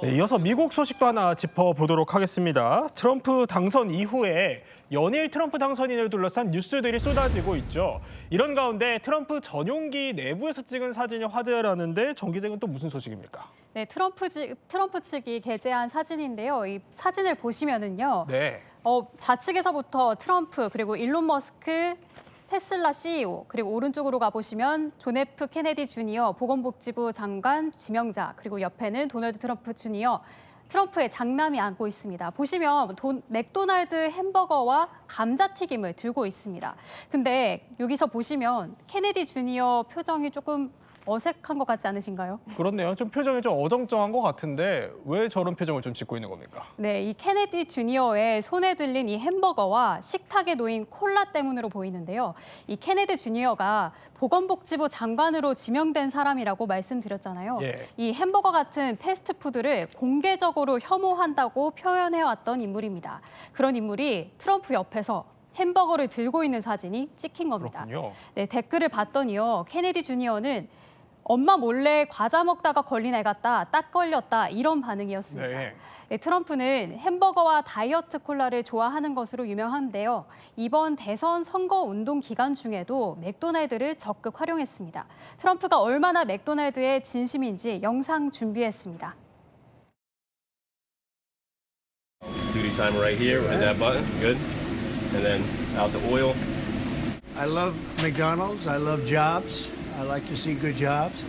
네, 이어서 미국 소식도 하나 짚어보도록 하겠습니다. 트럼프 당선 이후에 연일 트럼프 당선인을 둘러싼 뉴스들이 쏟아지고 있죠. 이런 가운데 트럼프 전용기 내부에서 찍은 사진이 화제라는데 정 기자는 또 무슨 소식입니까? 네, 트럼프 측이 게재한 사진인데요. 이 사진을 보시면은요. 네. 좌측에서부터 트럼프 그리고 일론 머스크 테슬라 CEO, 그리고 오른쪽으로 가보시면 존 F 케네디 주니어 보건복지부 장관 지명자, 그리고 옆에는 도널드 트럼프 주니어, 트럼프의 장남이 앉고 있습니다. 보시면 맥도날드 햄버거와 감자튀김을 들고 있습니다. 근데 여기서 보시면 케네디 주니어 표정이 조금 어색한 것 같지 않으신가요? 그렇네요. 좀 표정이 좀 어정쩡한 것 같은데 왜 저런 표정을 좀 짓고 있는 겁니까? 네, 이 케네디 주니어의 손에 들린 이 햄버거와 식탁에 놓인 콜라 때문으로 보이는데요. 이 케네디 주니어가 보건복지부 장관으로 지명된 사람이라고 말씀드렸잖아요. 예. 이 햄버거 같은 패스트푸드를 공개적으로 혐오한다고 표현해왔던 인물입니다. 그런 인물이 트럼프 옆에서 햄버거를 들고 있는 사진이 찍힌 겁니다. 그렇군요. 네, 댓글을 봤더니요. 케네디 주니어는 엄마 몰래 과자 먹다가 걸린 애 같다, 딱 걸렸다, 이런 반응이었습니다. 네. 네, 트럼프는 햄버거와 다이어트 콜라를 좋아하는 것으로 유명한데요. 이번 대선 선거 운동 기간 중에도 맥도날드를 적극 활용했습니다. 트럼프가 얼마나 맥도날드에 진심인지 영상 준비했습니다. Duty timer right here, hit that button, good. And then out the oil. I love McDonald's. I love jobs. I like to see good jobs.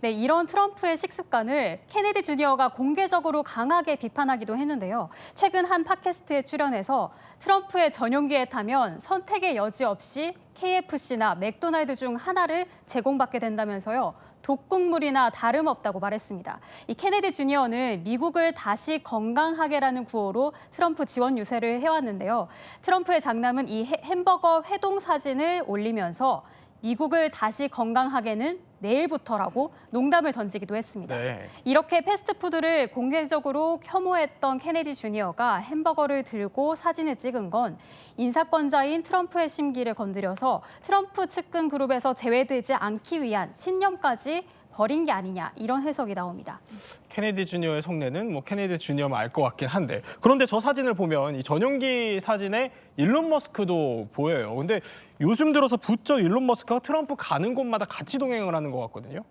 네, 이런 트럼프의 식습관을 케네디 주니어가 공개적으로 강하게 비판하기도 했는데요. 최근 한 팟캐스트에 출연해서 트럼프의 전용기에 타면 선택의 여지 없이 KFC나 맥도날드 중 하나를 제공받게 된다면서요. 독국물이나 다름없다고 말했습니다. 이 케네디 주니어는 미국을 다시 건강하게라는 구호로 트럼프 지원 유세를 해왔는데요. 트럼프의 장남은 이 햄버거 회동 사진을 올리면서 미국을 다시 건강하게는 내일부터라고 농담을 던지기도 했습니다. 네. 이렇게 패스트푸드를 공개적으로 혐오했던 케네디 주니어가 햄버거를 들고 사진을 찍은 건 인사권자인 트럼프의 심기를 건드려서 트럼프 측근 그룹에서 제외되지 않기 위한 신념까지 버린 게 아니냐, 이런 해석이 나옵니다. 케네디 주니어의 속내는 뭐 케네디 주니어만 알 것 같긴 한데, 그런데 저 사진을 보면 이 전용기 사진에 일론 머스크도 보여요. 근데 요즘 들어서 부쩍 일론 머스크가 트럼프 가는 곳마다 같이 동행을 하는 것 같거든요.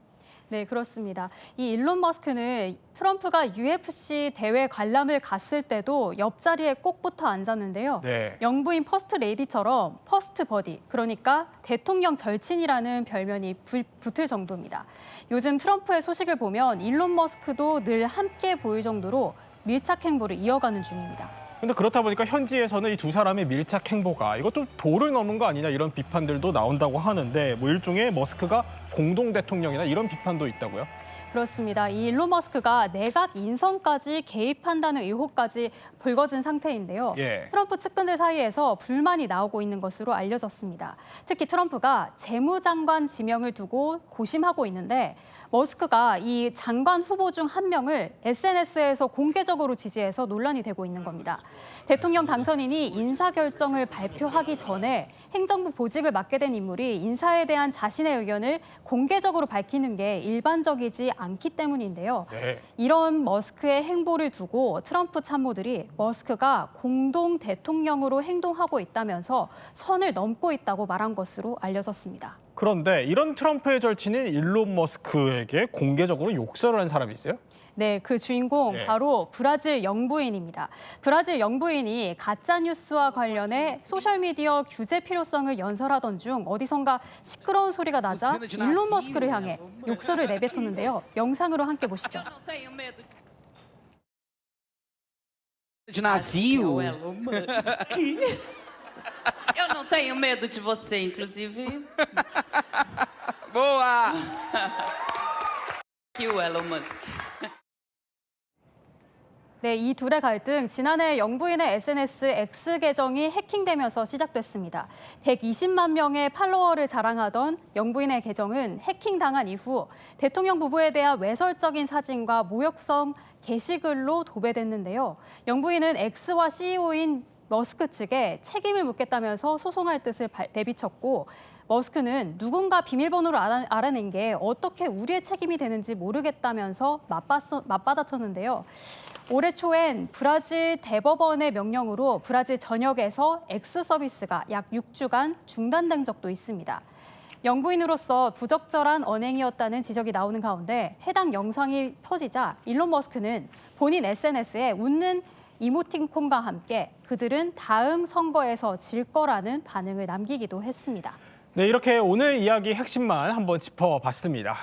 네, 그렇습니다. 이 일론 머스크는 트럼프가 UFC 대회 관람을 갔을 때도 옆자리에 꼭 붙어 앉았는데요. 네. 영부인 퍼스트 레이디처럼 퍼스트 버디, 그러니까 대통령 절친이라는 별명이 붙을 정도입니다. 요즘 트럼프의 소식을 보면 일론 머스크도 늘 함께 보일 정도로 밀착 행보를 이어가는 중입니다. 근데 그렇다 보니까 현지에서는 이 두 사람의 밀착 행보가 이것도 도를 넘은 거 아니냐, 이런 비판들도 나온다고 하는데, 뭐 일종의 머스크가 공동 대통령이나 이런 비판도 있다고요? 그렇습니다. 이 일론 머스크가 내각 인선까지 개입한다는 의혹까지 불거진 상태인데요. 예. 트럼프 측근들 사이에서 불만이 나오고 있는 것으로 알려졌습니다. 특히 트럼프가 재무장관 지명을 두고 고심하고 있는데, 머스크가 이 장관 후보 중 한 명을 SNS에서 공개적으로 지지해서 논란이 되고 있는 겁니다. 대통령 당선인이 인사결정을 발표하기 전에 행정부 보직을 맡게 된 인물이 인사에 대한 자신의 의견을 공개적으로 밝히는 게 일반적이지 않기 때문인데요. 네. 이런 머스크의 행보를 두고 트럼프 참모들이 머스크가 공동 대통령으로 행동하고 있다면서 선을 넘고 있다고 말한 것으로 알려졌습니다. 그런데 이런 트럼프의 절친인 일론 머스크에게 공개적으로 욕설을 한 사람이 있어요? 네, 그 주인공 네. 바로 브라질 영부인입니다. 브라질 영부인이 가짜뉴스와 관련해 소셜미디어 규제 필요성을 연설하던 중 어디선가 시끄러운 소리가 나자 일론 머스크를 향해 욕설을 내뱉었는데요. 영상으로 함께 보시죠. De navio? Elon Musk. Eu não tenho medo de você, inclusive. Boa! Que o Elon Musk. 네, 이 둘의 갈등, 지난해 영부인의 SNS X 계정이 해킹되면서 시작됐습니다. 120만 명의 팔로워를 자랑하던 영부인의 계정은 해킹당한 이후 대통령 부부에 대한 외설적인 사진과 모욕성 게시글로 도배됐는데요. 영부인은 X와 CEO인 머스크 측에 책임을 묻겠다면서 소송할 뜻을 내비쳤고, 머스크는 누군가 비밀번호를 알아낸 게 어떻게 우리의 책임이 되는지 모르겠다면서 맞받아쳤는데요. 올해 초엔 브라질 대법원의 명령으로 브라질 전역에서 X 서비스가 약 6주간 중단된 적도 있습니다. 영부인으로서 부적절한 언행이었다는 지적이 나오는 가운데 해당 영상이 터지자 일론 머스크는 본인 SNS에 웃는 이모티콘과 함께 그들은 다음 선거에서 질 거라는 반응을 남기기도 했습니다. 네, 이렇게 오늘 이야기 핵심만 한번 짚어봤습니다.